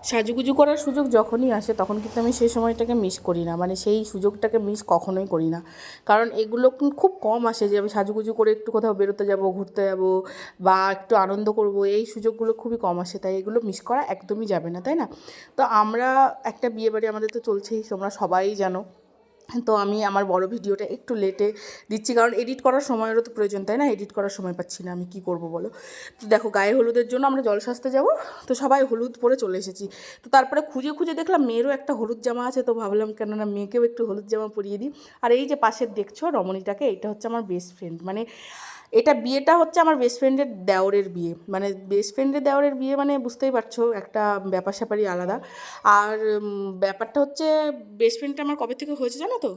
সাজুগুজু করার সুযোগ যখনই আসে তখন কিন্তু আমি সেই সময়টাকে মিস করি না, মানে সেই সুযোগটাকে মিস কখনোই করি না। কারণ এগুলো খুব কম আসে যে আমি সাজুগুজু করে একটু কোথাও বেরোতে যাব, ঘুরতে যাব বা একটু আনন্দ করব, এই সুযোগগুলো খুবই কম আসে, তাই এগুলো মিস করা একদমই যাবে না, তাই না? তো আমরা একটা বিয়েবাড়ি আমাদের তো চলছেই, তোমরা সবাই জানো। তো আমি আমার বড় ভিডিওটা একটু লেটে দিচ্ছি, কারণ এডিট করার সময়েরও তো প্রয়োজন, তাই না? এডিট করার সময় পাচ্ছি না, আমি কি করব বলো। তো দেখো, গায়ে হলুদের জন্য আমরা জল সাজতে যাব, তো সবাই হলুদ পরে চলে এসেছি। তো তারপরে খুঁজে খুঁজে দেখলাম মেয়েরও একটা হলুদ জামা আছে, তো ভাবলাম কেননা মেয়েকেও একটু হলুদ জামা পরিয়ে দিই। আর এই যে পাশের দেখছো রমণীটাকে, এটা হচ্ছে আমার বেস্ট ফ্রেন্ড, মানে এটা বিয়েটা হচ্ছে আমার বেস্ট ফ্রেন্ডের দেওরের বিয়ে, মানে বেস্ট ফ্রেন্ডের দেওরের বিয়ে মানে বুঝতেই পারছো একটা ব্যাপার স্যাপারই আলাদা। আর ব্যাপারটা হচ্ছে বেস্ট ফ্রেন্ডটা আমার কবে থেকে হয়েছে জানো তো?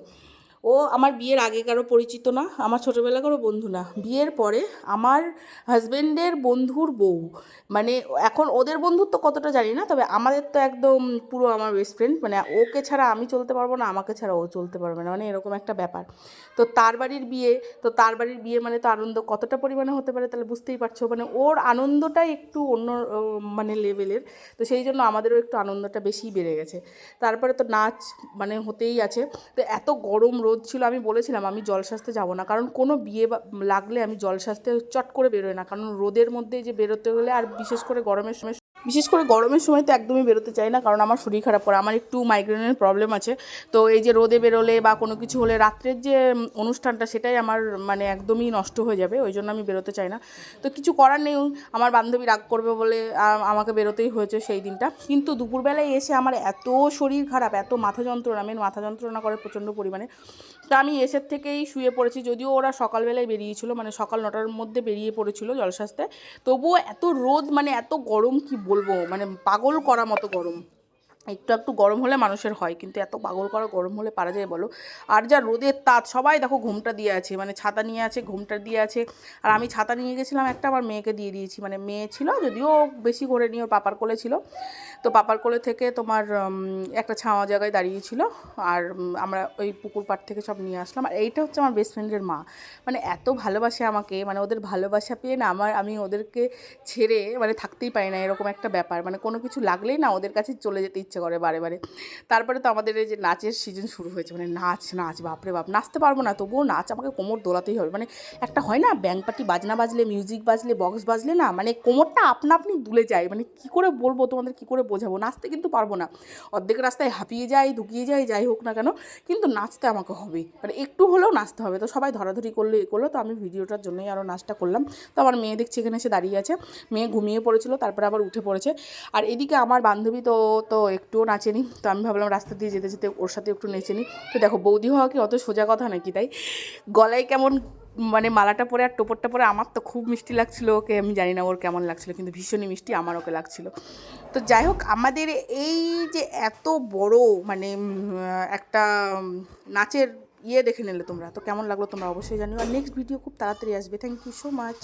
ও আমার বিয়ের আগে কারো পরিচিত না, আমার ছোটোবেলাকারও বন্ধু না, বিয়ের পরে আমার হাজব্যান্ডের বন্ধুর বউ, মানে এখন ওদের বন্ধুত্ব কতটা জানি না, তবে আমাদের তো একদম পুরো আমার বেস্ট ফ্রেন্ড, মানে ওকে ছাড়া আমি চলতে পারবো না, আমাকে ছাড়া ও চলতে পারবে না, মানে এরকম একটা ব্যাপার। তো তার বাড়ির বিয়ে, তো তার বাড়ির বিয়ে মানে তো আনন্দ কতটা পরিমাণে হতে পারে তাহলে বুঝতেই পারছো, মানে ওর আনন্দটাই একটু অন্য মানে লেভেলের। তো সেই জন্য আমাদেরও একটু আনন্দটা বেশিই বেড়ে গেছে। তারপরে তো নাচ মানে হতেই আছে। তো এত গরম রোদ ছিল, আমি বলেছিলাম আমি জল সাজতে যাবো না, কারণ কোনো বিয়ে লাগলে আমি জল সাজতে চট করে বেরোই না, কারণ রোদের মধ্যে যে বেরোতে হলে, আর বিশেষ করে গরমের সময় তো একদমই বেরোতে চাই না, কারণ আমার শরীর খারাপ করে, আমার একটু মাইগ্রেনের প্রবলেম আছে। তো এই যে রোদে বেরোলে বা কোনো কিছু হলে রাত্রের যে অনুষ্ঠানটা সেটাই আমার মানে একদমই নষ্ট হয়ে যাবে, ওই জন্য আমি বেরোতে চাই না। তো কিছু করার নেই, আমার বান্ধবী রাগ করবে বলে আমাকে বেরোতেই হয়েছে সেই দিনটা। কিন্তু দুপুরবেলায় এসে আমার এত শরীর খারাপ, এত মাথা যন্ত্রণা, মেন মাথা যন্ত্রণা করে প্রচণ্ড পরিমাণে। তো আমি এসের থেকেই শুয়ে পড়েছি, যদিও ওরা সকালবেলায় বেরিয়েছিল, মানে সকাল 9টার মধ্যে বেরিয়ে পড়েছিল জলসাজতে, তবুও এত রোদ মানে এত গরম কি বলবো, মানে পাগল করা মতো গরম। একটু একটু গরম হলে মানুষের হয়, কিন্তু এত পাগল করা গরম হলে পারা যায় বলো? আর যা রোদের তাপ, সবাই দেখো ঘোমটা দিয়ে আছে, মানে ছাতা নিয়ে আছে, ঘোমটা দিয়ে আছে। আর আমি ছাতা নিয়ে গেছিলাম একটা, আমার মেয়েকে দিয়ে দিয়েছি, মানে মেয়ে ছিল যদিও বেশি করে নিয়ে, ওর পাপার কোলে ছিল। তো পাপার কোলে থেকে তোমার একটা ছাওয়া জায়গায় দাঁড়িয়েছিল। আর আমরা ওই পুকুর পাড় থেকে সব নিয়ে আসলাম। আর এইটা হচ্ছে আমার বেস্ট ফ্রেন্ডের মা, মানে এত ভালোবাসে আমাকে, মানে ওদের ভালোবাসা পেয়ে না আমি ওদেরকে ছেড়ে মানে থাকতেই পারি না, এরকম একটা ব্যাপার, মানে কোনো কিছু লাগলেই না ওদের কাছে চলে যেতে ইচ্ছে করে বারে বারে। তারপরে তো আমাদের এই যে নাচের সিজন শুরু হয়েছে, মানে নাচ নাচ বাপরে বাপ, নাচতে পারবো না তবুও নাচ আমাকে কোমর দোলাতেই হবে, মানে একটা হয় না ব্যাংক পার্টি বাজনা বাজলে, মিউজিক বাজলে, বক্স বাজলে না, মানে কোমরটা আপনা আপনি দুলে যায়, মানে কী করে বলবো তোমাদের, কী করে বোঝাবো। নাচতে কিন্তু পারবো না, অর্ধেক রাস্তায় হাঁপিয়ে যাই, ঢুকিয়ে যাই, যাই হোক না কেন, কিন্তু নাচতে আমাকে হবে, মানে একটু হলেও নাচতে হবে। তো সবাই ধরাধরি করলো এ করলো, তো আমি ভিডিওটার জন্যই আরও নাচটা করলাম। তো আমার মেয়ে দেখছি এখানে এসে দাঁড়িয়ে আছে, মেয়ে ঘুমিয়ে পড়েছিল, তারপরে আবার উঠে পড়েছে। আর এদিকে আমার বান্ধবী তো তো একটুও নাচেনি, তো আমি ভাবলাম রাস্তা দিয়ে যেতে যেতে ওর সাথে একটু নেচে নিই। তো দেখো, বৌদি হওয়া কি অত সোজা কথা নাকি, তাই? গলায় কেমন মানে মালাটা পরে আর টোপরটা পরে আমার তো খুব মিষ্টি লাগছিলো ওকে, আমি জানি না ওর কেমন লাগছিলো, কিন্তু ভীষণই মিষ্টি আমার ওকে লাগছিলো। তো যাই হোক, আমাদের এই যে এত বড় মানে একটা নাচের দেখে নিলে তোমরা, তো কেমন লাগলো তোমরা অবশ্যই জানিও। আর নেক্সট ভিডিও খুব তাড়াতাড়ি আসবে। Thank you so much.